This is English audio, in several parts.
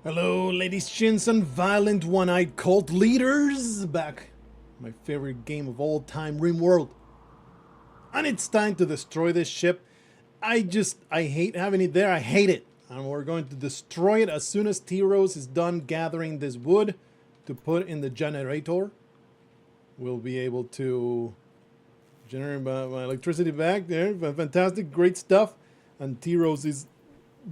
Hello, ladies, chins, and violent one-eyed cult leaders! Back, my favorite game of all time, RIMWORLD. And it's time to destroy this ship. I hate having it there. I hate it. And we're going to destroy it as soon as T-Rose is done gathering this wood to put in the generator. We'll be able to generate my electricity back there. Fantastic, great stuff. And T-Rose is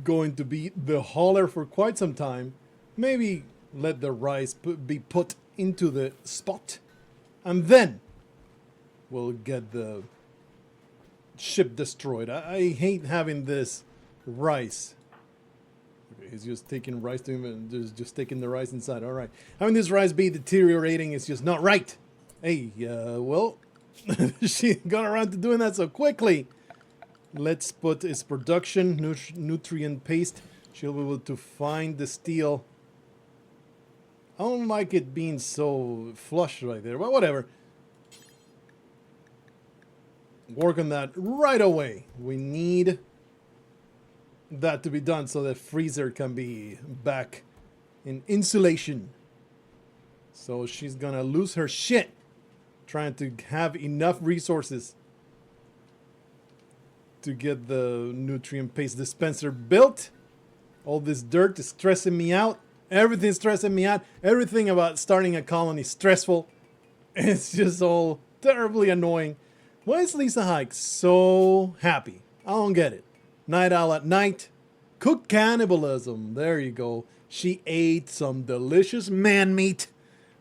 going to be the hauler for quite some time. Maybe let the rice be put into the spot, and then we'll get the ship destroyed. I hate having this rice. Okay, he's just taking rice to him and just taking the rice inside. All right, having this rice be deteriorating is just not right. Hey, well, she got around to doing that so quickly. Let's put its production, nutrient paste. She'll be able to find the steel. I don't like it being so flush right there, but whatever. Work on that right away. We need that to be done so that freezer can be back in insulation. So she's gonna lose her shit trying to have enough resources to get the nutrient paste dispenser built. All this dirt is stressing me out. Everything's stressing me out. Everything about starting a colony is stressful. It's just all terribly annoying. Why is Lisa Hike so happy? I don't get it. Night owl at night. Cook cannibalism. There you go. She ate some delicious man meat.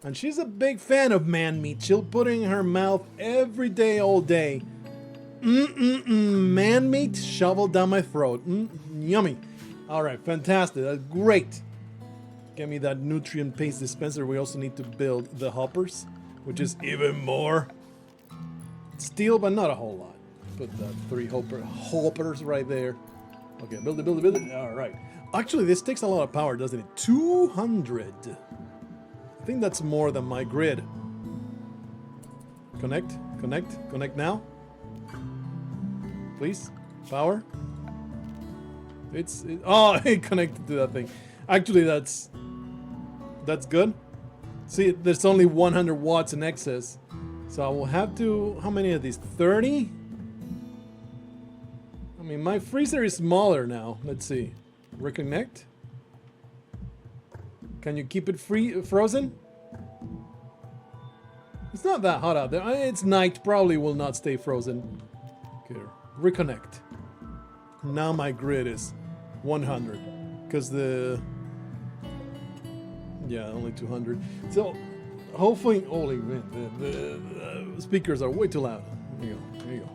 And she's a big fan of man meat. She'll put it in her mouth every day, all day. Man meat shoveled down my throat. Yummy. All right, fantastic. That's great. Get me that nutrient paste dispenser. We also need to build the hoppers, which is even more steel, but not a whole lot. Put the 3 hoppers right there. Okay, build it, build it, build it. All right. Actually, this takes a lot of power, doesn't it? 200. I think that's more than my grid. Connect, connect, connect now. Please, power. Oh, it connected to that thing. Actually, that's good. See, there's only 100 watts in excess, so I will have to. How many of these? 30. I mean, my freezer is smaller now. Let's see. Reconnect. Can you keep it frozen? It's not that hot out there. It's night. Probably will not stay frozen. Okay. Reconnect. Now my grid is 100 because only 200. So hopefully, holy man, the speakers are way too loud. There you go. There you go.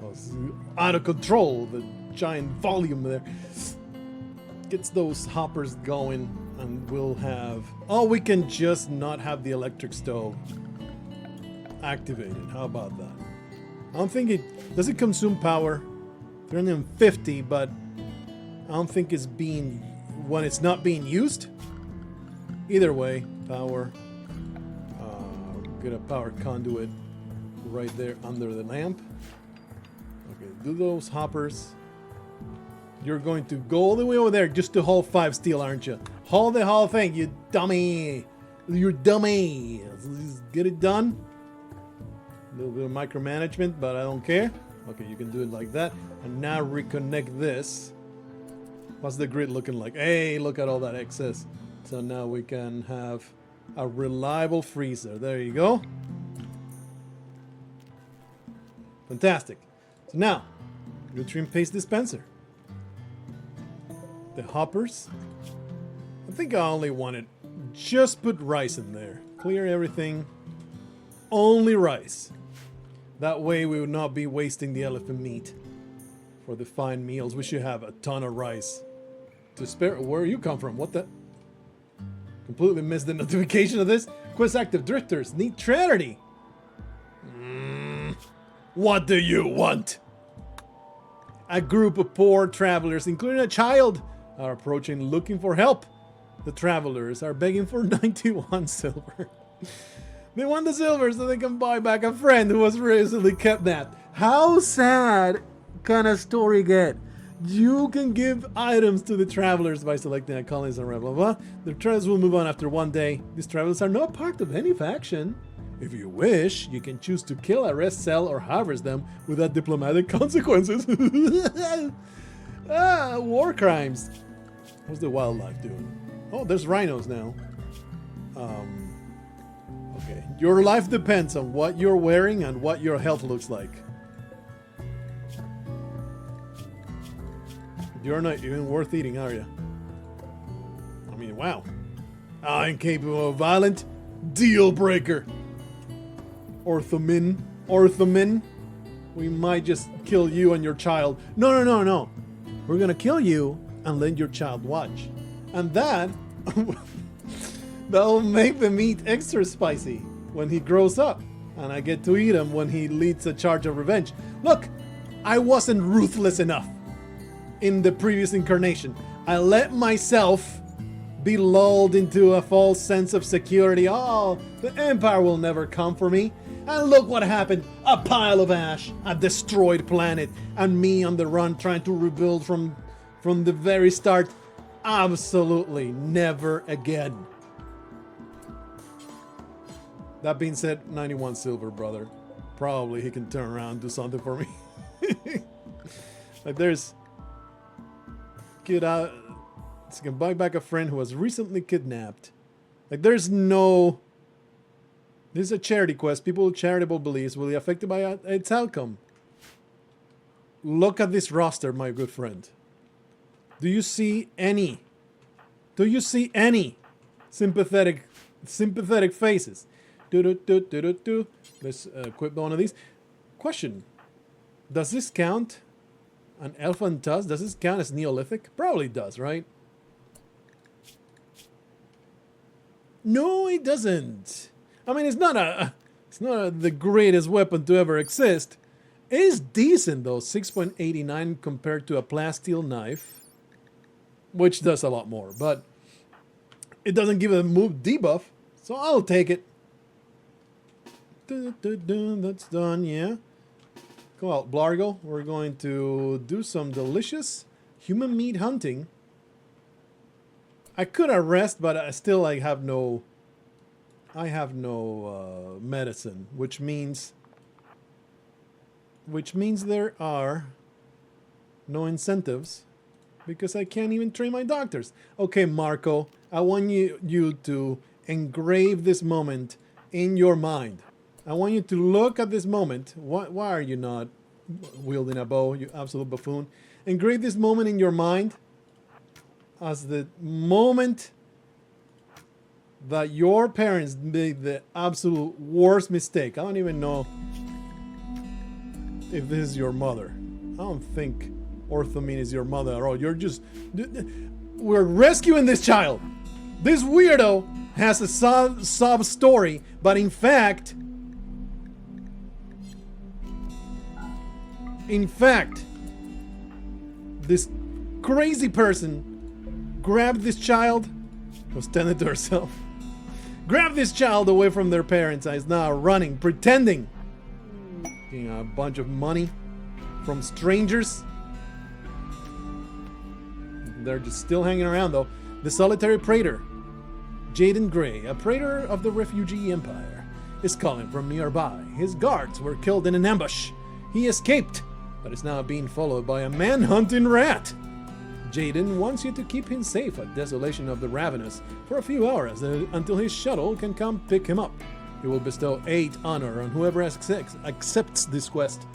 Oh, this is out of control. The giant volume there gets those hoppers going, and we'll have. Oh, we can just not have the electric stove activated. How about that? I don't think it does. It consume power, 350, but I don't think it's being when it's not being used. Either way, power. Get a power conduit right there under the lamp. Okay, do those hoppers. You're going to go all the way over there just to haul 5 steel, aren't you? Haul the whole thing, you dummy! You dummy! Let's get it done. A little bit of micromanagement, but I don't care. Okay, you can do it like that. And now reconnect this. What's the grid looking like? Hey, look at all that excess. So now we can have a reliable freezer. There you go. Fantastic. So now, nutrient paste dispenser. The hoppers. I think I only wanted just put rice in there. Clear everything. Only rice. That way we would not be wasting the elephant meat for the fine meals. We should have a ton of rice to spare. Where you come from? What the? Completely missed the notification of this. Quest active drifters need Trinity. What do you want? A group of poor travelers, including a child, are approaching looking for help. The travelers are begging for 91 silver. They want the silver so they can buy back a friend who was recently kidnapped. How sad can a story get? You can give items to the travelers by selecting a colonist and blah blah blah. The travelers will move on after one day. These travelers are not part of any faction. If you wish, you can choose to kill, arrest, sell, or harvest them without diplomatic consequences. War crimes. What's the wildlife doing? Oh, there's rhinos now. Okay. Your life depends on what you're wearing and what your health looks like. You're not even worth eating, are you? I mean, wow. Incapable of violent. Deal breaker. Orthomin. We might just kill you and your child. No. We're gonna kill you and let your child watch. And that'll make the meat extra spicy when he grows up. And I get to eat him when he leads a charge of revenge. Look, I wasn't ruthless enough in the previous incarnation. I let myself be lulled into a false sense of security. Oh, the Empire will never come for me. And look what happened. A pile of ash, a destroyed planet, and me on the run trying to rebuild from the very start. Absolutely never again. That being said, 91 silver, brother. Probably he can turn around and do something for me. Like there's... Get out... So you can buy back a friend who was recently kidnapped. Like there's no... This is a charity quest. People with charitable beliefs will be affected by its outcome. Look at this roster, my good friend. Do you see any? Do you see any sympathetic faces? Let's equip one of these. Question: does this count? An elephant tusk? Does this count as Neolithic? Probably does, right? No, it doesn't. I mean, it's not the greatest weapon to ever exist. It is decent though, 6.89 compared to a plasteel knife, which does a lot more, but it doesn't give a move debuff, so I'll take it. That's done, yeah. Go out, Blargho. We're going to do some delicious human meat hunting. I could arrest, but I still have no... I have no medicine, which means there are no incentives because I can't even train my doctors. Okay, Marco, I want you to engrave this moment in your mind. I want you to look at this moment. Why are you not wielding a bow, you absolute buffoon? Engrave this moment in your mind as the moment that your parents made the absolute worst mistake. I don't even know if this is your mother. I don't think Orthomin is your mother at all. You're just... We're rescuing this child. This weirdo has a sob story, but in fact, this crazy person grabbed this child, was tending to herself, grabbed this child away from their parents and is now running, pretending, getting a bunch of money from strangers. They're just still hanging around though. The solitary praetor, Jaden Grey, a praetor of the refugee empire, is calling from nearby. His guards were killed in an ambush. He escaped, but is now being followed by a man-hunting rat. Jaden wants you to keep him safe at Desolation of the Ravenous for a few hours until his shuttle can come pick him up. He will bestow 8 honor on whoever accepts this quest.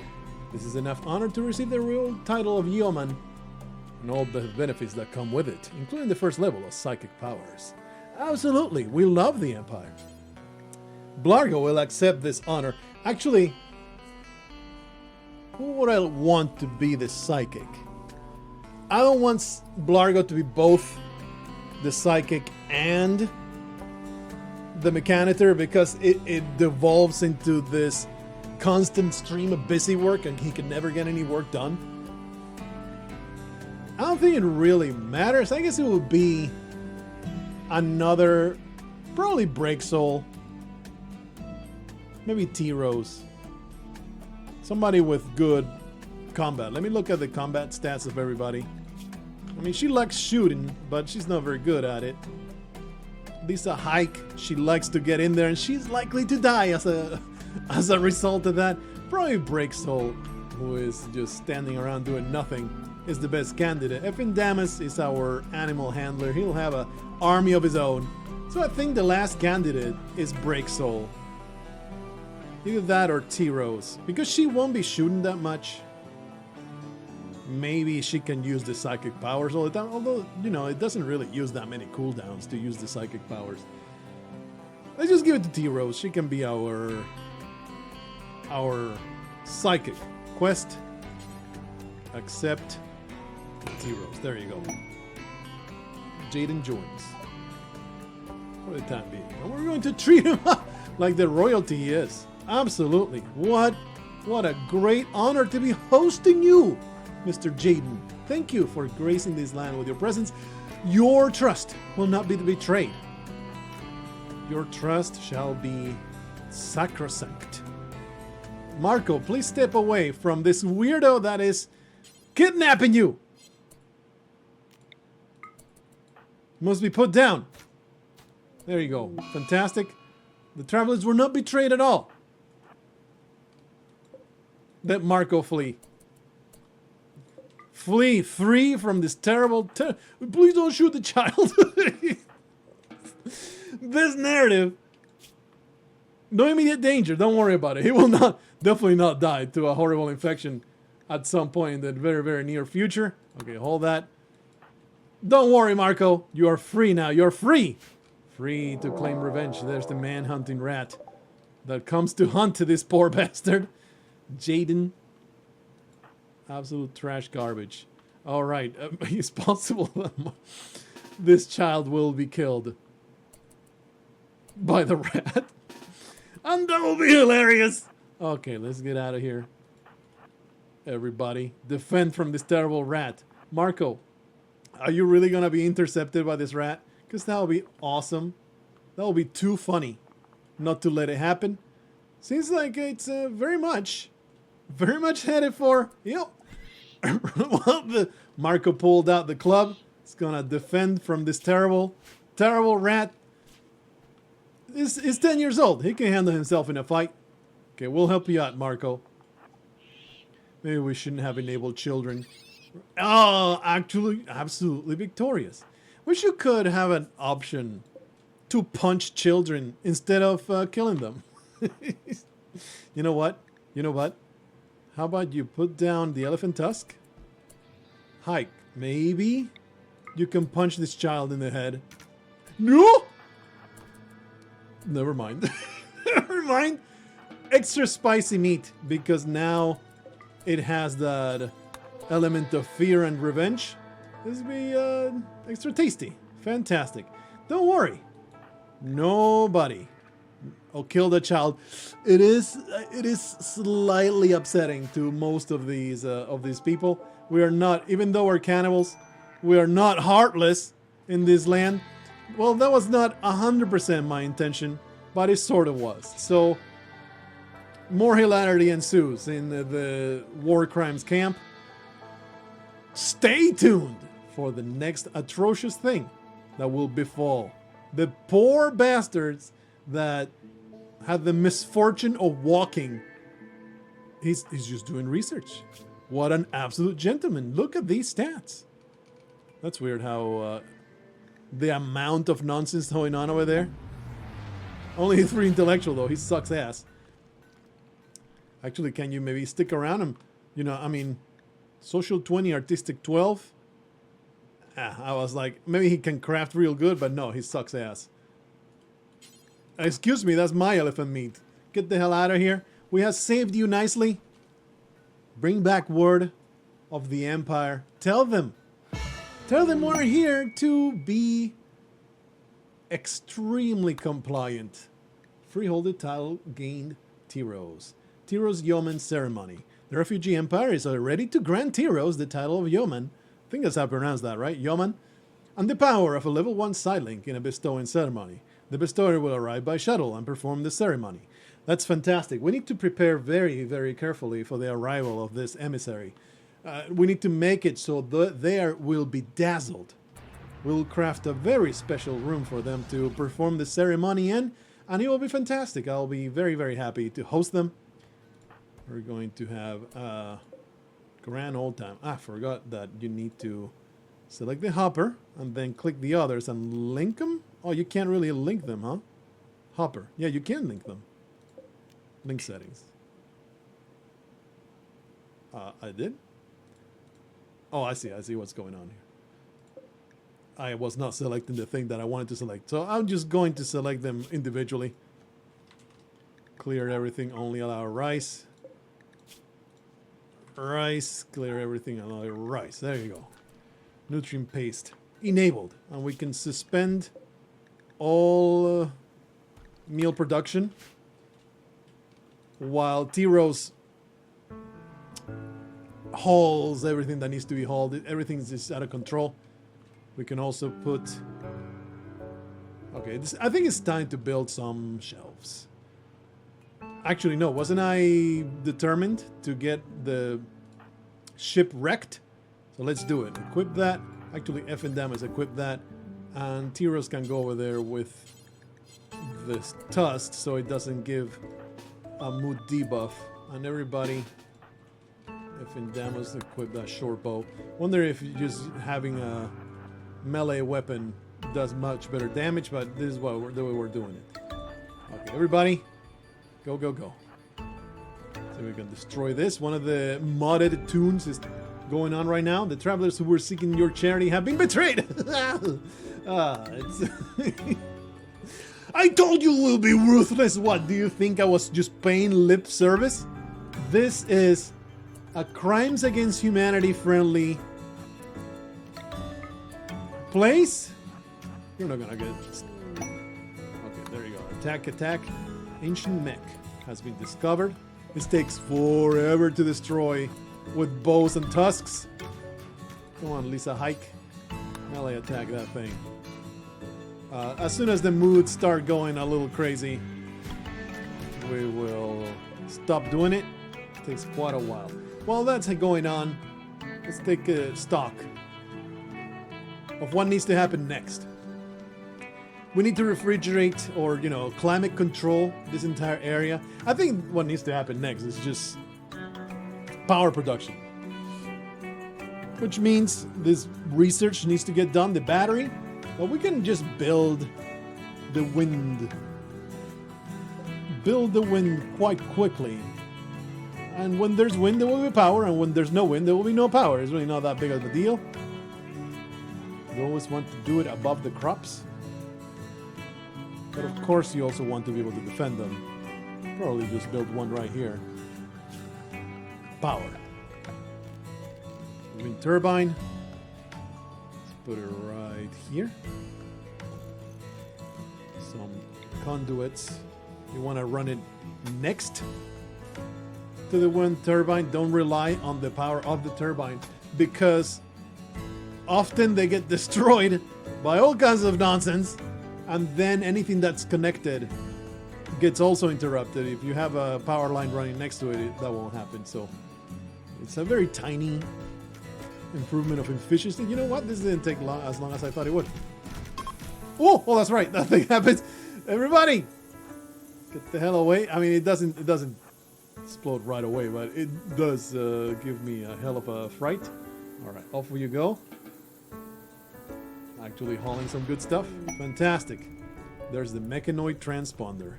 This is enough honor to receive the real title of yeoman and all the benefits that come with it, including the first level of psychic powers. Absolutely, we love the Empire. Blargho will accept this honor. Actually, who would I want to be the psychic? I don't want Blargho to be both the psychic and the mechanitor because it devolves into this constant stream of busy work and he can never get any work done. I don't think it really matters. I guess it would be another, probably Break Soul, maybe T-Rose. Somebody with good combat. Let me look at the combat stats of everybody. I mean, she likes shooting, but she's not very good at it. Lisa Hike, she likes to get in there, and she's likely to die as a result of that. Probably Breaksoul, who is just standing around doing nothing, is the best candidate. Damas is our animal handler. He'll have an army of his own. So I think the last candidate is Breaksoul. Either that or T-Rose, because she won't be shooting that much. Maybe she can use the psychic powers all the time, although, you know, it doesn't really use that many cooldowns to use the psychic powers. Let's just give it to T-Rose. She can be our psychic. Quest. Accept T-Rose. There you go. Jaden joins. For the time being. And we're going to treat him like the royalty he is. Absolutely. What a great honor to be hosting you, Mr. Jaden. Thank you for gracing this land with your presence. Your trust will not be betrayed. Your trust shall be sacrosanct. Marco, please step away from this weirdo that is kidnapping you. Must be put down. There you go. Fantastic. The travelers were not betrayed at all. Let Marco flee. Flee free from this terrible... Please don't shoot the child. This narrative... No immediate danger. Don't worry about it. He will not... Definitely not die to a horrible infection at some point in the very, very near future. Okay, hold that. Don't worry, Marco. You are free now. You're free. Free to claim revenge. There's the man-hunting rat that comes to hunt this poor bastard. Jaden. Absolute trash garbage. All right. It's possible that this child will be killed by the rat. And that will be hilarious. Okay, let's get out of here. Everybody, defend from this terrible rat. Marco, are you really going to be intercepted by this rat? Because that would be awesome. That would be too funny not to let it happen. Seems like it's very much headed for, well, Marco pulled out the club. It's going to defend from this terrible rat. He's 10 years old. He can handle himself in a fight. Okay, we'll help you out, Marco. Maybe we shouldn't have enabled children. Oh, actually, absolutely victorious. Wish you could have an option to punch children instead of killing them. You know what? How about you put down the elephant tusk? Hike. Maybe you can punch this child in the head. No! Never mind. Never mind. Extra spicy meat, because now it has that element of fear and revenge. This will be extra tasty. Fantastic. Don't worry. Nobody will kill the child. It is slightly upsetting to most of these people. We are not, even though we're cannibals, we are not heartless in this land. Well, that was not 100% my intention, but it sort of was. So more hilarity ensues in the war crimes camp. Stay tuned for the next atrocious thing that will befall the poor bastards that had the misfortune of walking. He's just doing research. What an absolute gentleman. Look at these stats. That's weird how the amount of nonsense going on over there. Only 3 intellectual though. He sucks ass. Actually, can you maybe stick around him? You know, I mean, social 20, artistic 12. I was like, maybe he can craft real good, but no, he sucks ass. Excuse me, that's my elephant meat. Get the hell out of here. We have saved you nicely. Bring back word of the Empire. Tell them we're here to be extremely compliant. Freeholder title gained T-Rose. T-Rose Yeoman Ceremony. The Refugee Empire is ready to grant T-Rose the title of Yeoman. I think that's how I pronounce that, right? Yeoman. And the power of a level 1 side link in a bestowing ceremony. The bestower will arrive by shuttle and perform the ceremony. That's fantastic. We need to prepare very, very carefully for the arrival of this emissary. We need to make it so they will be dazzled. We'll craft a very special room for them to perform the ceremony in, and it will be fantastic. I'll be very, very happy to host them. We're going to have a grand old time. I forgot that you need to select the hopper and then click the others and link them. Oh, you can't really link them, huh? Hopper. Yeah, you can link them. Link settings. I did? Oh, I see. I see what's going on here. I was not selecting the thing that I wanted to select. So I'm just going to select them individually. Clear everything, only allow rice. Rice, clear everything, allow rice. There you go. Nutrient paste enabled. And we can suspend all meal production while T-Rose hauls everything that needs to be hauled. Everything's just out of control. We can also put... Okay, I think it's time to build some shelves. Actually, no. Wasn't I determined to get the ship wrecked? So let's do it. Equip that. Actually, F and Damas equip that. And T-Rose can go over there with this tusk so it doesn't give a mood debuff. And everybody... F and Damas equip that short bow. Wonder if just having a melee weapon does much better damage, but this is the way we're doing it. Okay, everybody, go, go, go. So we can destroy this. One of the modded tunes is going on right now. The travelers who were seeking your charity have been betrayed. I told you we'll be ruthless. What, do you think I was just paying lip service? This is a crimes against humanity friendly place. You're not gonna get it. Okay, there you go. Attack, attack. Ancient mech has been discovered. This takes forever to destroy with bows and tusks. Come on, Lisa, hike. Melee attack that thing. As soon as the moods start going a little crazy, we will stop doing it. It takes quite a while. While that's going on, let's take a stock of what needs to happen next. We need to refrigerate or, you know, climate control this entire area. I think what needs to happen next is just power production. Which means this research needs to get done, the battery. But we can just build the wind. Build the wind quite quickly. And when there's wind, there will be power. And when there's no wind, there will be no power. It's really not that big of a deal. You always want to do it above the crops. But of course, you also want to be able to defend them. Probably just build one right here. Power. Wind turbine. Let's put it right here. Some conduits. You want to run it next to the wind turbine. Don't rely on the power of the turbine, because often they get destroyed by all kinds of nonsense, and then anything that's connected gets also interrupted. If you have a power line running next to it, that won't happen. So it's a very tiny improvement of efficiency. You know what? This didn't take as long as I thought it would. Oh, that's right. That thing happens. Everybody, get the hell away. I mean, it doesn't explode right away, but it does give me a hell of a fright. All right, off you go. Actually hauling some good stuff. Fantastic. There's the mechanoid transponder.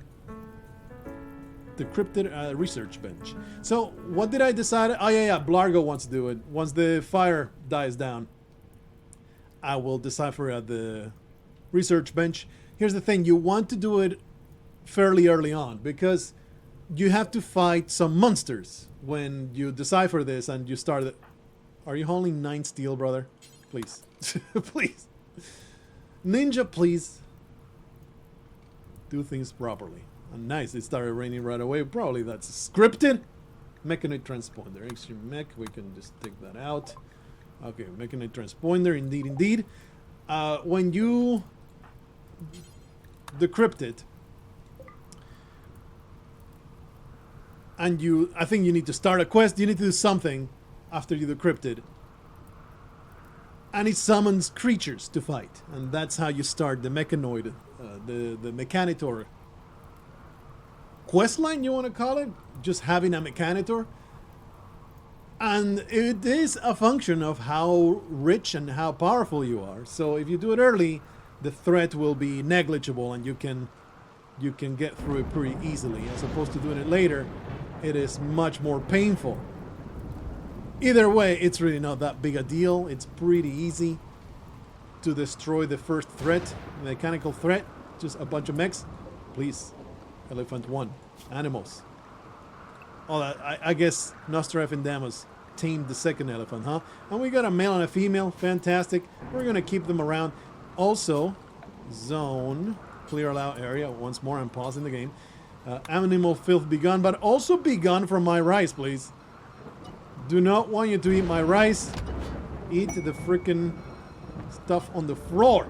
Decrypted research bench. So, what did I decide? Oh, yeah. Blargho wants to do it. Once the fire dies down, I will decipher at the research bench. Here's the thing. You want to do it fairly early on, because you have to fight some monsters when you decipher this and you start it. Are you hauling 9 steel, brother? Please. Please. Ninja, please. Do things properly. And nice, it started raining right away. Probably that's scripted. Mechanoid transponder. Extreme mech, we can just take that out. Okay, mechanoid transponder, indeed, indeed. When you decrypt it, And I think you need to start a quest. You need to do something after you decrypt it. And it summons creatures to fight. And that's how you start the mechanoid, the mechanitor questline, you want to call it? Just having a mechanitor. And it is a function of how rich and how powerful you are. So if you do it early, the threat will be negligible and you can get through it pretty easily. As opposed to doing it later, it is much more painful. Either way, it's really not that big a deal. It's pretty easy to destroy the first threat, mechanical threat. Just a bunch of mechs. Please, Elephant 1. Animals. Oh, I guess Nostraf and Damas tamed the second elephant, huh? And we got a male and a female. Fantastic. We're going to keep them around. Also, zone. Clear allow area. Once more, I'm pausing the game. Animal filth begun, but also begun from my rice, please. Do not want you to eat my rice. Eat the freaking stuff on the floor.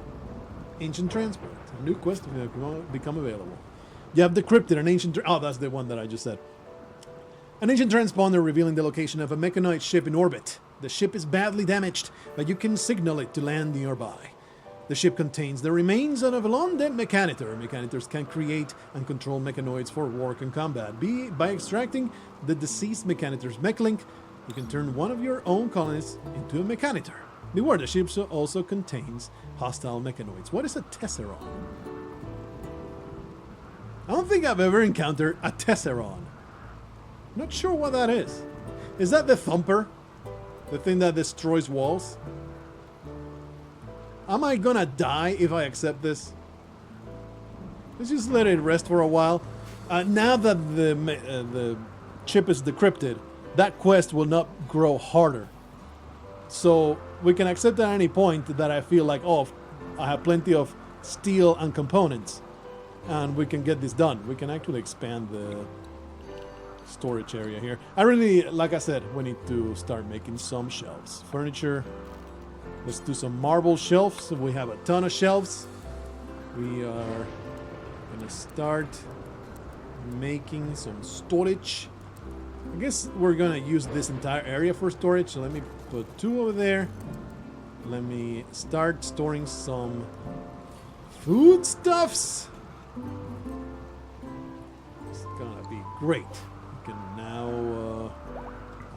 Ancient transport. A new quest will become available. You have decrypted an ancient... Oh, that's the one that I just said. An ancient transponder revealing the location of a mechanoid ship in orbit. The ship is badly damaged, but you can signal it to land nearby. The ship contains the remains of a long-dead mechanitor. Mechanitors can create and control mechanoids for work and combat. By extracting the deceased mechanitor's mechlink, you can turn one of your own colonists into a mechanitor. Beware, the ship also contains hostile mechanoids. What is a tesseron? I don't think I've ever encountered a tesseron. Not sure what that is. Is that the thumper? The thing that destroys walls? Am I gonna die if I accept this? Let's just let it rest for a while. Now that the chip is decrypted, that quest will not grow harder. So we can accept at any point that I feel like, oh, I have plenty of steel and components, and we can get this done. We can actually expand the storage area here. I really, like I said, we need to start making some shelves. Furniture. Let's do some marble shelves. We have a ton of shelves. We are gonna start making some storage. I guess we're gonna use this entire area for storage. So let me put 2 over there. Let me start storing some foodstuffs. It's gonna be great. We can now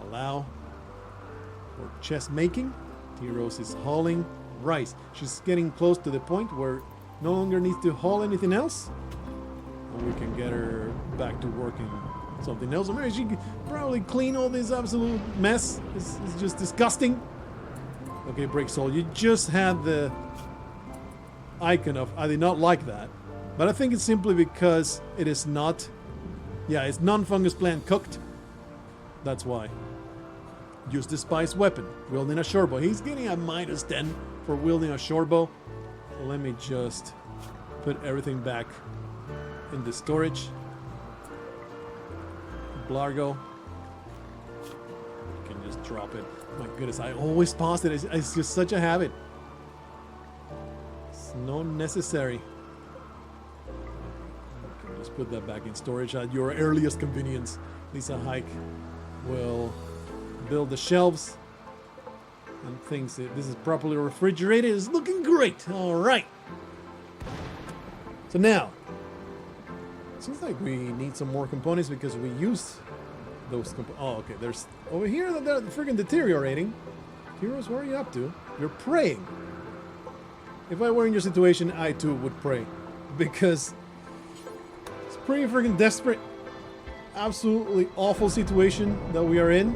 allow for chest making. T-Rose is hauling rice. She's getting close to the point where no longer needs to haul anything else. And we can get her back to working something else. I mean, she could probably clean all this absolute mess. It's just disgusting. Okay, Break Soul, you just had the icon of I did not like that. But I think it's simply because it is not... Yeah, it's non-fungus plant cooked. That's why. Use the spice weapon. Wielding a shortbow. He's getting a -10 for wielding a shortbow. So let me just put everything back in the storage. Blargho. You can just drop it. My goodness, I always pause it. It's just such a habit. It's not necessary. You can just put that back in storage at your earliest convenience. Lisa Hike will build the shelves and thinks that this is properly refrigerated. It's looking great. All right. So now, seems like we need some more components because we used those components. Oh, okay. There's over here that they're freaking deteriorating. Heroes, what are you up to? You're praying. If I were in your situation, I too would pray because it's pretty freaking desperate. Absolutely awful situation that we are in.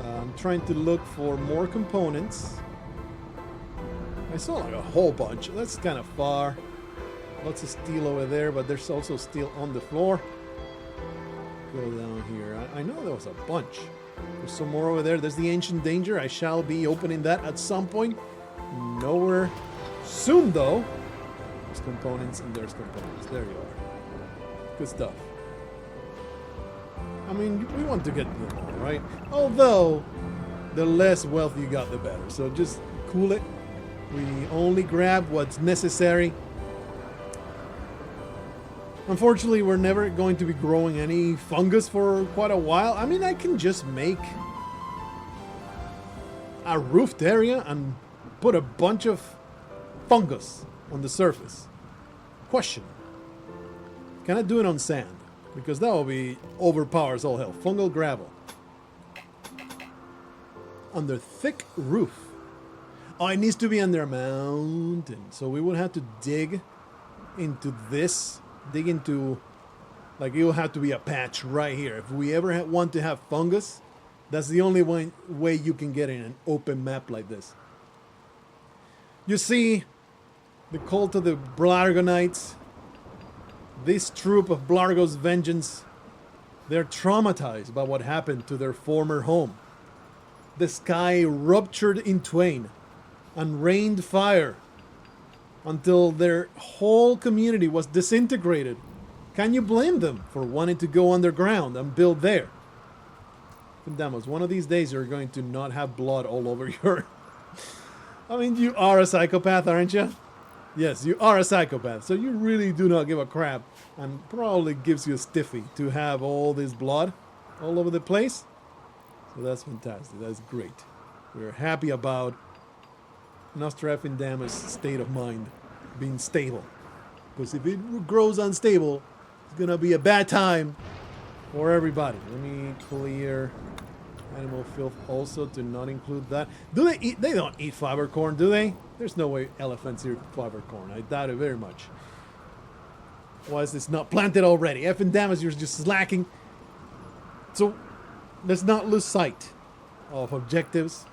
I'm trying to look for more components. I saw like a whole bunch. That's kind of far. Lots of steel over there, but there's also steel on the floor. Go down here. I know there was a bunch. There's some more over there. There's the Ancient Danger. I shall be opening that at some point. Nowhere soon, though. There's components and there's components. There you are. Good stuff. I mean, we want to get them all, right? Although, the less wealth you got, the better. So just cool it. We only grab what's necessary. Unfortunately, we're never going to be growing any fungus for quite a while. I mean, I can just make a roofed area and put a bunch of fungus on the surface. Question. Can I do it on sand? Because that will be overpowers all hell. Fungal gravel. Under thick roof. Oh, it needs to be under a mountain. So we would have to dig into this. Dig into... Like, it will have to be a patch right here. If we ever want to have fungus, that's the only way you can get in an open map like this. You see, the cult of the Blargho Knights, this troop of Blargho's vengeance, they're traumatized by what happened to their former home. The sky ruptured in twain and rained fire until their whole community was disintegrated. Can you blame them for wanting to go underground and build there? Demos, one of these days you're going to not have blood all over your... I mean, you are a psychopath, aren't you? Yes, you are a psychopath, so you really do not give a crap, and probably gives you a stiffy to have all this blood all over the place. So that's fantastic, that's great. We're happy about Nostradamus' state of mind being stable. Because if it grows unstable, it's gonna be a bad time for everybody. Let me clear animal filth also to not include that. Do they eat? They don't eat fiber corn, do they? There's no way elephants eat fiber corn. I doubt it very much. Why is this not planted already? Effing damage, you're just slacking. So let's not lose sight of objectives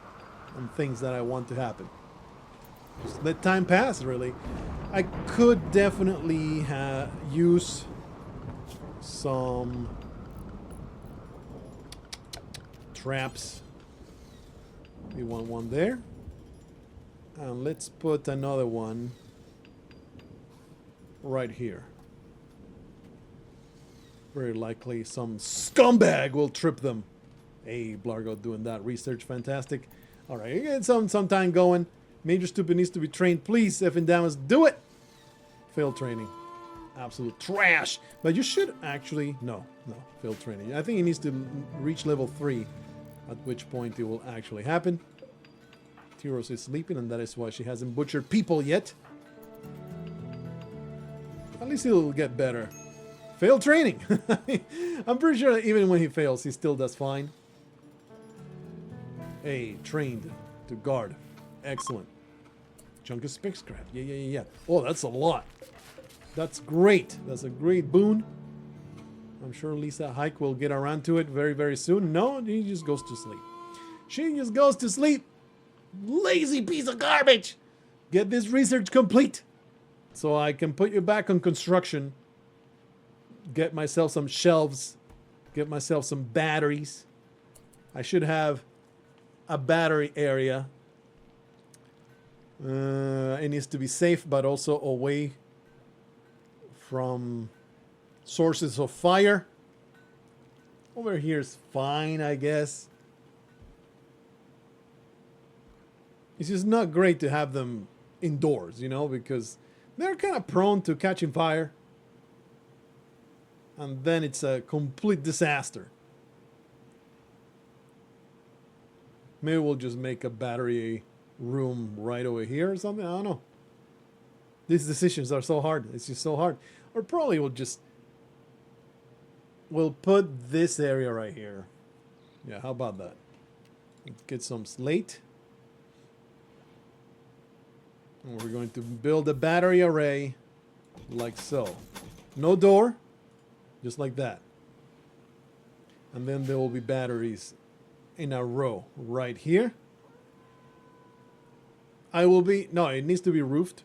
and things that I want to happen. Just let time pass, really. I could definitely use some traps. We want one there. And let's put another one right here. Very likely some scumbag will trip them. Hey, Blargho doing that research, fantastic. Alright, you get some time going. Major Stupid needs to be trained. Please, Effindamus, do it! Failed training. Absolute trash. But you should actually... No, failed training. I think he needs to reach level 3, at which point it will actually happen. Tyros is sleeping, and that is why she hasn't butchered people yet. At least he'll get better. Failed training! I'm pretty sure that even when he fails, he still does fine. Hey, trained to guard. Excellent. Chunk of spick scrap. Yeah. Oh, that's a lot. That's great. That's a great boon. I'm sure Lisa Hike will get around to it very, very soon. No, he just goes to sleep. She just goes to sleep. Lazy piece of garbage. Get this research complete so I can put you back on construction. Get myself some shelves. Get myself some batteries. I should have a battery area. It needs to be safe, but also away from sources of fire. Over here is fine, I guess. It's just not great to have them indoors, you know, because they're kind of prone to catching fire. And then it's a complete disaster. Maybe we'll just make a battery room right over here or something. I don't know. These decisions are so hard. It's just so hard. Or probably we'll put this area right here. Yeah, how about that? Let's get some slate. And we're going to build a battery array like so. No door, just like that. And then there will be batteries in a row right here. No, it needs to be roofed.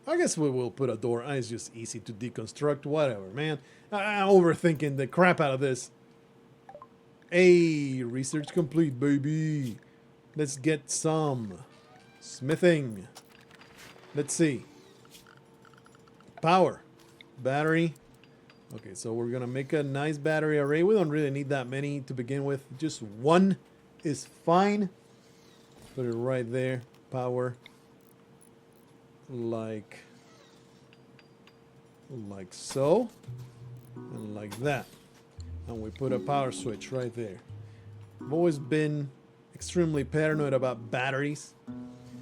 I guess we will put a door. It's just easy to deconstruct. Whatever, man. I'm overthinking the crap out of this. Hey, research complete, baby. Let's get some smithing. Let's see. Power. Battery. Okay, so we're going to make a nice battery array. We don't really need that many to begin with. Just one is fine. Put it right there. Power. Like like so, and like that. And we put a power switch right there. I've always been extremely paranoid about batteries,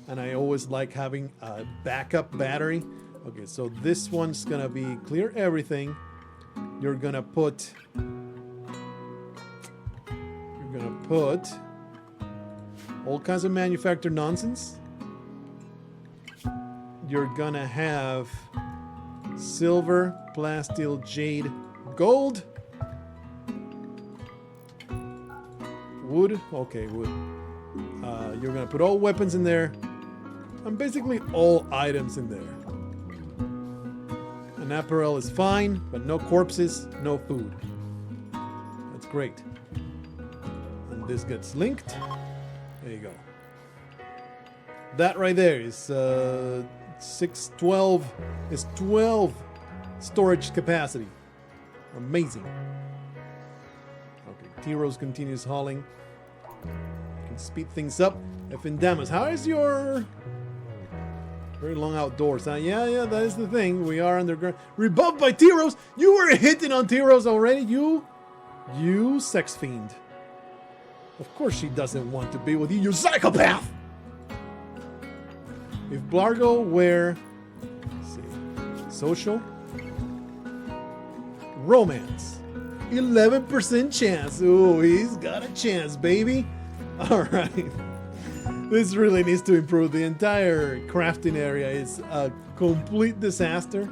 and I always like having a backup battery. Okay, so this one's gonna be clear everything. You're gonna put all kinds of manufactured nonsense. You're gonna have silver, plasteel, jade, gold, wood. Okay, wood. You're gonna put all weapons in there, and basically all items in there. An apparel is fine, but no corpses, no food. That's great. And this gets linked. There you go. That right there is 612 is 12 storage capacity. Amazing. Okay, T-Rose continues hauling. Can speed things up. Efindamus, how is your very long outdoors? Yeah, that is the thing. We are underground. Rebuffed by T-Rose. You were hitting on T-Rose already. You sex fiend. Of course she doesn't want to be with you, you psychopath. If Blargho were, let's see, social, romance, 11% chance. Ooh, he's got a chance, baby. All right. This really needs to improve. The entire crafting area is a complete disaster.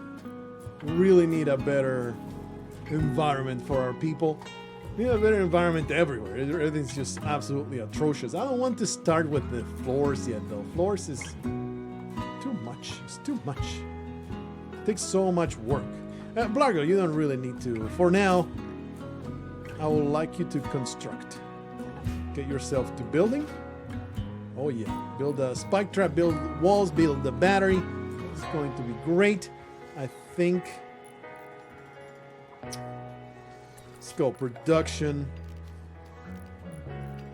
Really need a better environment for our people. We need a better environment everywhere. Everything's just absolutely atrocious. I don't want to start with the floors yet, though. Floors is too much. It's too much. It takes so much work. Blargho, you don't really need to. For now, I would like you to construct. Get yourself to building. Oh yeah, build a spike trap, build walls, build the battery. It's going to be great. I think. Let's go production.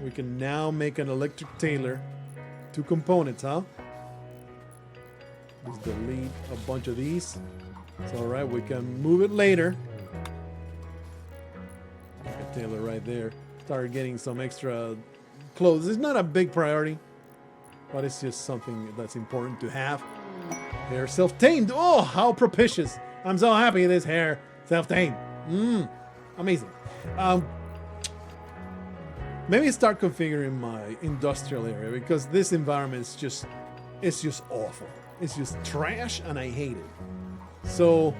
We can now make an electric tailor. 2 components, huh? Just delete a bunch of these. It's all right. We can move it later. Make a tailor right there. Start getting some extra clothes. It's not a big priority, but it's just something that's important to have. Hair self-tamed. Oh, how propitious. I'm so happy this hair self-tamed. Amazing. Maybe start configuring my industrial area, because this environment is just, it's just awful. It's just trash and I hate it. So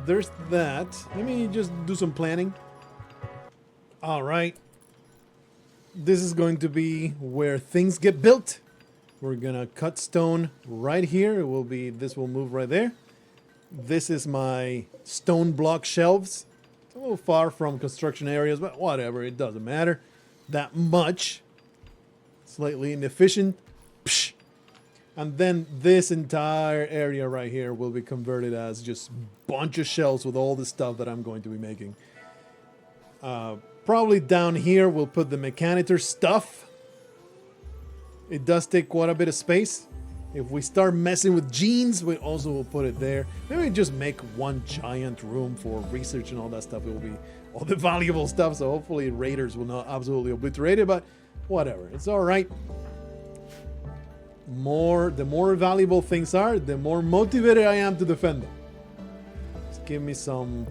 there's that. Let me just do some planning. All right. This is going to be where things get built. We're gonna cut stone right here. It will be, this will move right there. This is my stone block shelves. It's a little far from construction areas, but whatever, it doesn't matter that much. Slightly inefficient. Psh. And then this entire area right here will be converted as just a bunch of shelves with all the stuff that I'm going to be making. Probably down here we'll put the mechanitor stuff. It does take quite a bit of space. If we start messing with genes, we also will put it there. Maybe just make one giant room for research and all that stuff. It will be all the valuable stuff, so hopefully raiders will not absolutely obliterate it, but whatever. It's all right. The more valuable things are, the more motivated I am to defend them. Just give me some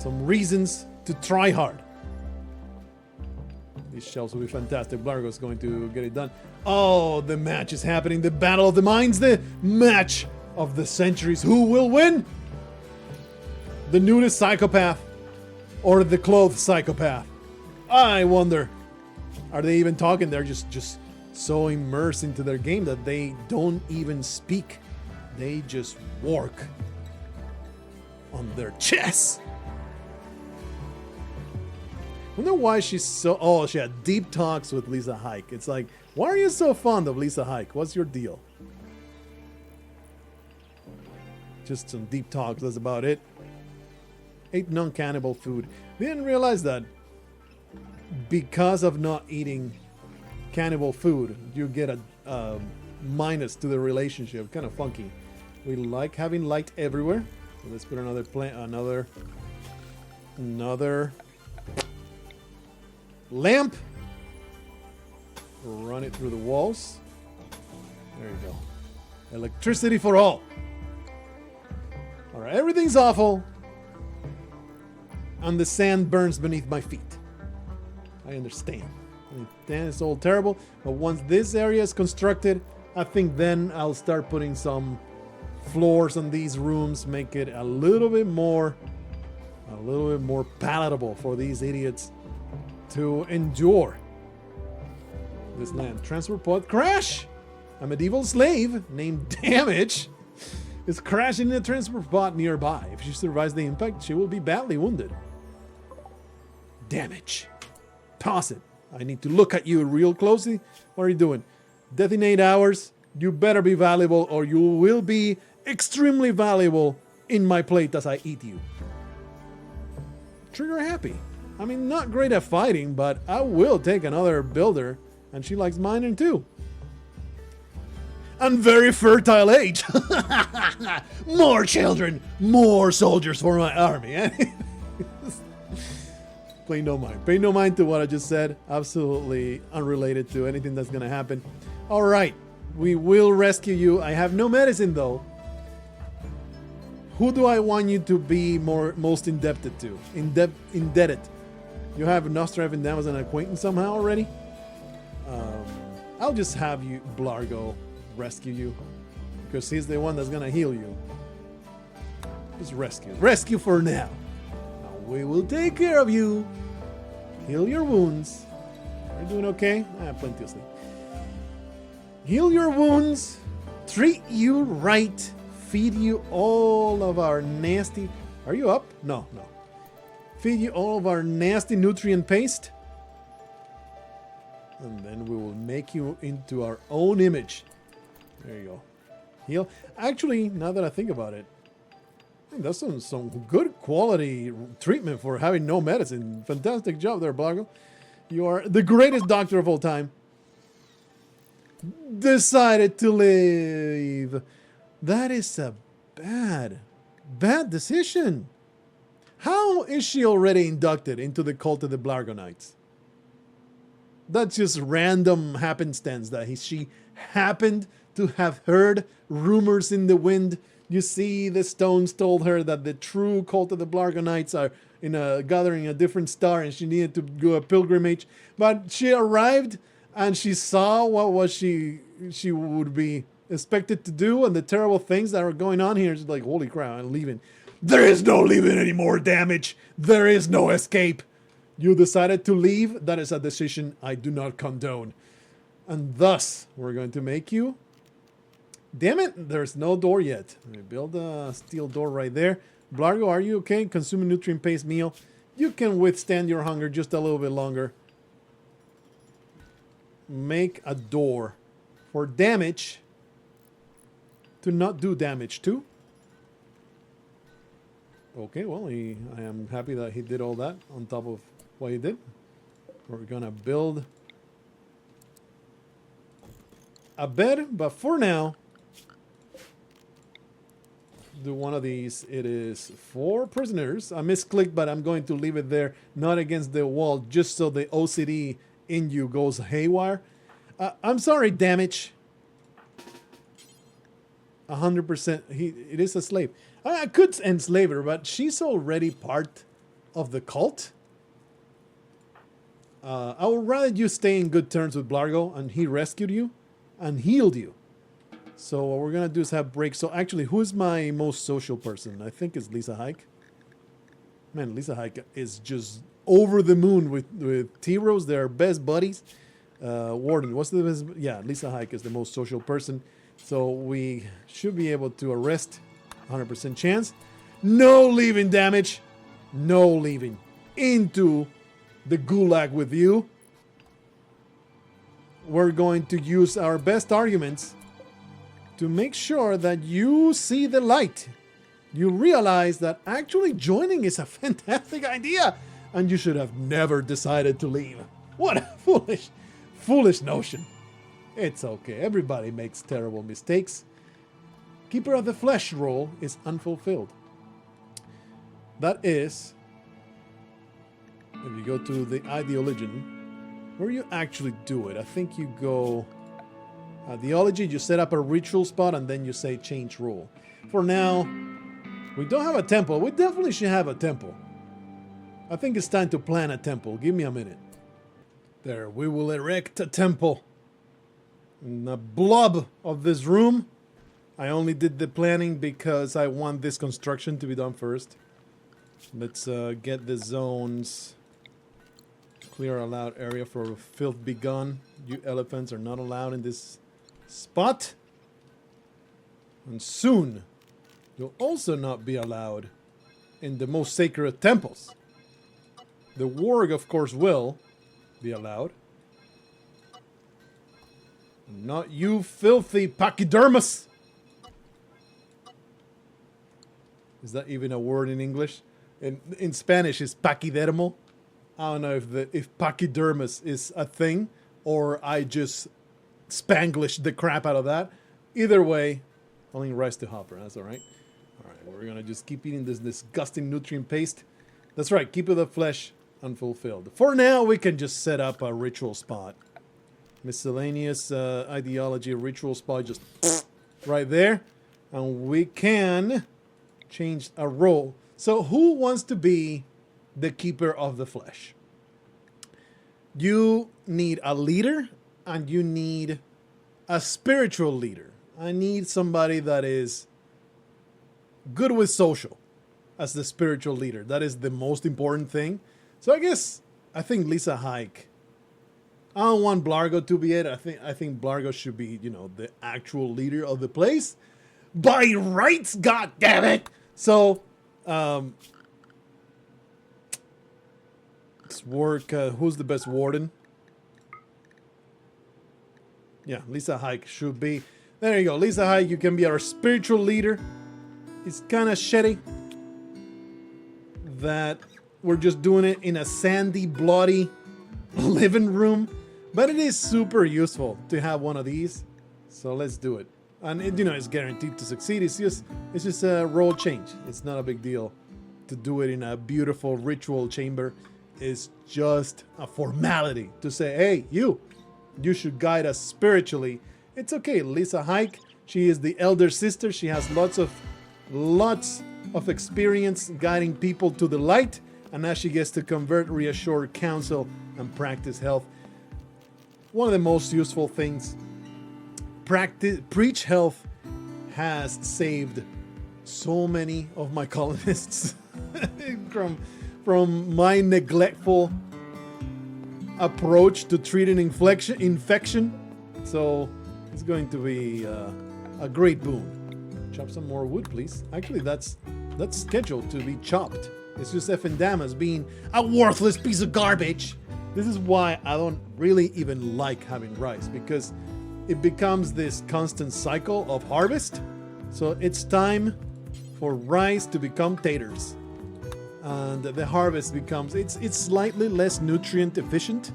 reasons to try hard. These shelves will be fantastic. Blargho is going to get it done. Oh, the match is happening. The battle of the minds. The match of the centuries. Who will win? The nudist psychopath or the clothed psychopath? I wonder. Are they even talking? They're just so immersed into their game that they don't even speak. They just work on their chess. I wonder why she's so... Oh, she had deep talks with Lisa Hike. It's like, why are you so fond of Lisa Hike? What's your deal? Just some deep talks, that's about it. Ate non-cannibal food. We didn't realize that because of not eating cannibal food, you get a minus to the relationship. Kind of funky. We like having light everywhere. So let's put another another lamp. Run it through the walls. There you go. Electricity for all. All right, everything's awful. And the sand burns beneath my feet. I understand. It's all terrible. But once this area is constructed, I think then I'll start putting some floors on these rooms, make it a little bit more palatable for these idiots to endure. This land transport pod crash. A medieval slave named Damage is crashing in a transport pod nearby. If she survives the impact, she will be badly wounded. Damage. Toss it. I need to look at you real closely. What are you doing? Death in 8 hours. You better be valuable or you will be extremely valuable in my plate as I eat you. Trigger happy. I mean, not great at fighting, but I will take another builder. And she likes mining too. And very fertile age. More children, more soldiers for my army. Pay no mind. Pay no mind to what I just said. Absolutely unrelated to anything that's going to happen. All right. We will rescue you. I have no medicine though. Who do I want you to be most indebted to? Indebted. You have Nostradamus and them as an acquaintance somehow already? I'll just have you, Blargho, rescue you. Because he's the one that's going to heal you. Just rescue. Rescue for now. We will take care of you. Heal your wounds. Are you doing okay? Plenty of sleep. Heal your wounds. Treat you right. Feed you all of our nasty... Are you up? No. Feed you all of our nasty nutrient paste. And then we will make you into our own image. There you go. Heal. Actually, now that I think about it, I think that's some good quality treatment for having no medicine. Fantastic job there, Blargho. You are the greatest doctor of all time. Decided to leave. That is a bad decision. How is she already inducted into the cult of the Blargho Knights? That's just random happenstance that she happened to have heard rumors in the wind. You see, the stones told her that the true cult of the Blargho Knights are gathering a different star and she needed to go a pilgrimage. But she arrived and she saw what she would be expected to do and the terrible things that are going on here. She's like, holy crap, I'm leaving. There is no leaving anymore, Damage. There is no escape. You decided to leave. That is a decision I do not condone. And thus, we're going to make you... Damn it, there's no door yet. Let me build a steel door right there. Blargho, are you okay? Consume a nutrient-based meal. You can withstand your hunger just a little bit longer. Make a door for Damage to not do damage to. Okay, well, I am happy that he did all that on top of what he did. We're gonna build a bed, but for now, do one of these. It is for prisoners. I misclicked, but I'm going to leave it there, not against the wall, just so the OCD in you goes haywire. I'm sorry, Damage. 100%. It is a slave. I could enslave her, but she's already part of the cult. I would rather you stay in good terms with Blargho, and he rescued you and healed you. So what we're going to do is have breaks. So actually, who is my most social person? I think it's Lisa Hike. Man, Lisa Hike is just over the moon with T-Rose. They're best buddies. Warden, what's the best? Yeah, Lisa Hike is the most social person. So we should be able to arrest. 100% chance. No leaving, Damage. No leaving into the gulag with you. We're going to use our best arguments to make sure that you see the light. You realize that actually joining is a fantastic idea and you should have never decided to leave. What a foolish notion. It's okay. Everybody makes terrible mistakes. Keeper of the Flesh role is unfulfilled. That is, if you go to the ideology, where you actually do it, I think you go ideology, you set up a ritual spot, and then you say change role. For now, we don't have a temple. We definitely should have a temple. I think it's time to plan a temple. Give me a minute. There, we will erect a temple. In the blob of this room. I only did the planning because I want this construction to be done first. Let's get the zones. Clear allowed area for filth be gone. You elephants are not allowed in this spot. And soon, you'll also not be allowed in the most sacred temples. The warg, of course, will be allowed. Not you filthy pachydermus! Is that even a word in English? In Spanish, it's pachydermo. I don't know if pachydermus is a thing, or I just Spanglished the crap out of that. Either way, only rice to hopper. That's all right. All right, we're gonna just keep eating this disgusting nutrient paste. That's right. Keep the flesh unfulfilled. For now, we can just set up a ritual spot. Miscellaneous ideology ritual spot, just right there, and we can change a role. So, who wants to be the keeper of the flesh? You need a leader, and you need a spiritual leader. I need somebody that is good with social as the spiritual leader. That is the most important thing. So I think Lisa Hike. I don't want Blargho to be it. I think Blargho should be, the actual leader of the place. By rights, god damn it! So, let's work. Who's the best warden? Yeah, Lisa Hike should be. There you go. Lisa Hike, you can be our spiritual leader. It's kind of shitty that we're just doing it in a sandy, bloody living room. But it is super useful to have one of these. So let's do it. And it's guaranteed to succeed. It's just a role change. It's not a big deal to do it in a beautiful ritual chamber. It's just a formality to say, hey, you should guide us spiritually. It's okay. Lisa Hike, she is the elder sister. She has lots of experience guiding people to the light. And now she gets to convert, reassure, counsel, and practice health. One of the most useful things. Preach health has saved so many of my colonists from my neglectful approach to treating infection. So it's going to be a great boon. Chop some more wood, please. Actually, that's scheduled to be chopped. It's just Damas being a worthless piece of garbage. This is why I don't really even like having rice, because it becomes this constant cycle of harvest. So it's time for rice to become taters. And the harvest becomes, it's slightly less nutrient efficient,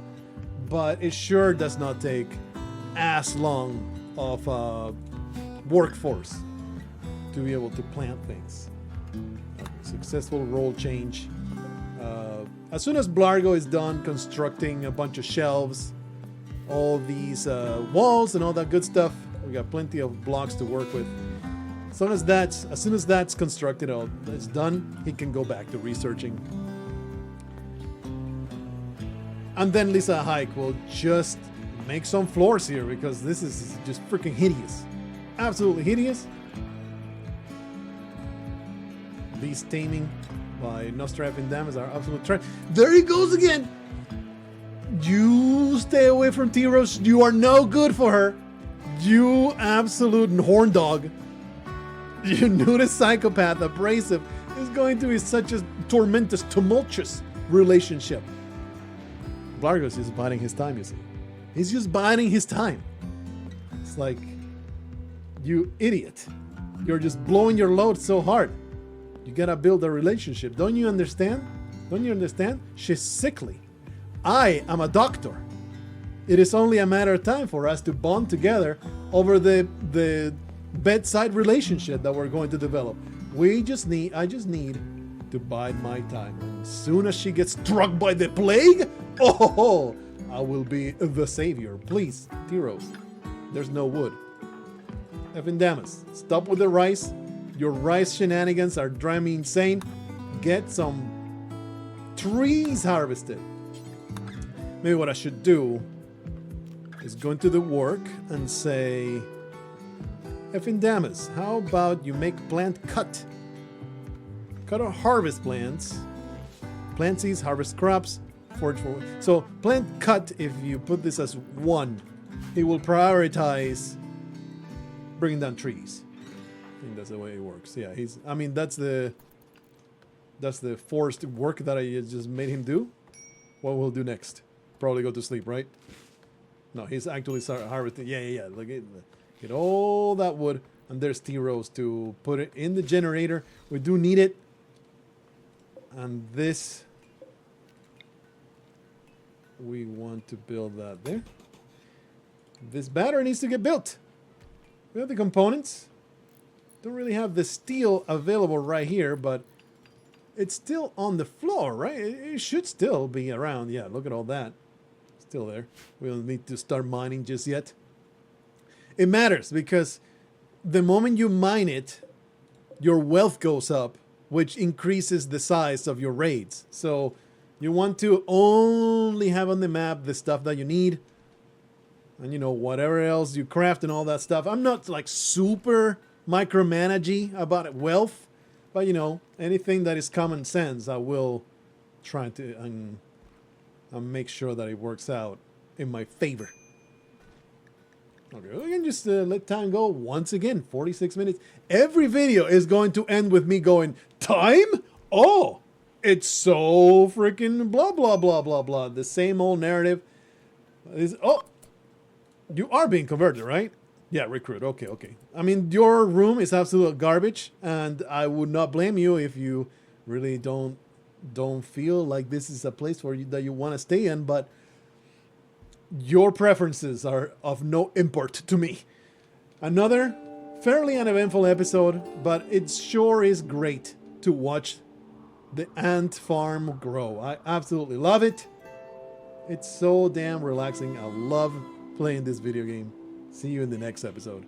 but it sure does not take as long of a workforce to be able to plant things. Successful role change. As soon as Blargho is done constructing a bunch of shelves, all these walls and all that good stuff, we got plenty of blocks to work with. As soon as that's constructed, it's done, he can go back to researching. And then Lisa Hike will just make some floors here, because this is just freaking hideous. Absolutely hideous. Beast taming by Nostraf and Dam is our absolute trend. There he goes again! You stay away from T-Rose. You are no good for her. You absolute horn dog. You nudist psychopath, abrasive, is going to be such a tumultuous relationship. Blargho's just biding his time, you see. He's just biding his time. It's like, you idiot. You're just blowing your load so hard. You gotta build a relationship. Don't you understand? Don't you understand? She's sickly. I am a doctor. It is only a matter of time for us to bond together over the bedside relationship that we're going to develop. I just need to bide my time. And as soon as she gets struck by the plague, oh, I will be the savior. Please, Tyros, there's no wood. Evandamus, stop with the rice. Your rice shenanigans are driving me insane. Get some trees harvested. Maybe what I should do is go into the work and say, Evandamus, how about you make plant cut? Cut or harvest plants. Plant seeds, harvest crops, forage for. So plant cut, if you put this as 1, it will prioritize bringing down trees. I think that's the way it works. Yeah, that's the forced work that I just made him do. What we'll do next? Probably go to sleep, right? No, he's actually harvesting. Yeah. Look at get all that wood, and there's T-Rose to put it in the generator. We do need it. And this, we want to build that there. This battery needs to get built. We have the components. Don't really have the steel available right here, but it's still on the floor, right? It should still be around. Yeah, look at all that. Still there. We don't need to start mining just yet. It matters because the moment you mine it, your wealth goes up, which increases the size of your raids. So you want to only have on the map the stuff that you need. And, whatever else you craft and all that stuff. I'm not, like, super micromanaging about wealth. But, anything that is common sense, I will try to and make sure that it works out in my favor. Okay, we can just let time go once again. 46 minutes. Every video is going to end with me going, time? Oh, it's so freaking blah, blah, blah, blah, blah. The same old narrative. You are being converted, right? Yeah, recruit. Okay. I mean, your room is absolute garbage, and I would not blame you if you really don't feel like this is a place for you that you want to stay in, but your preferences are of no import to me. Another fairly uneventful episode, but it sure is great to watch the ant farm grow. I absolutely love it. It's so damn relaxing. I love playing this video game. See you in the next episode.